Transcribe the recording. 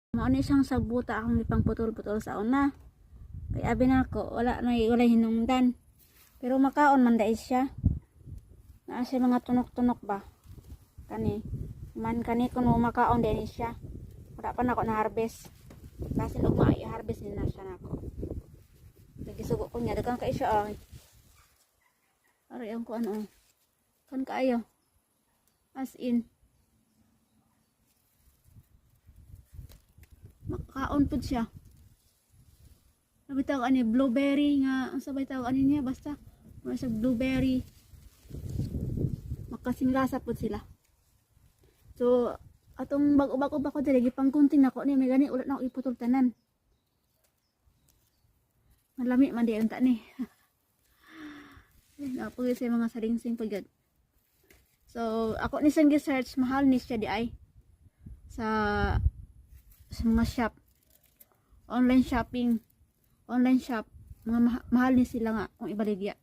Mao ni siyang sagbuta akong ipang putol-putol sa una. Kay abi na ako, wala hinungdan. Pero makaon man dai siya. Naa siya mga tunok-tunok ba. Kani kun mo makaon din siya. Wala pa nako na harvest. Kasi ug maayo harvest ni na siya nako. Lagi sugo ko niya daghang kay siya ay. Ari ang ko ano. Kan kaayo. As in makaon pud siya. Sabi tawag ani blueberry nga, ang sabay tawag ani niya basta wala sa blueberry. Makasinglasa pud sila. So atong bag-ubag ko dili gipangkunting nako ni may gani ulit na ako iputol tanan. Malami man di unta ni. Napugi sa mga saringsing pagad. So ako ni sang gi-search mahal ni siya di ay sa mga shop. Online shop, mga mahal ni sila nga kung ibaligya.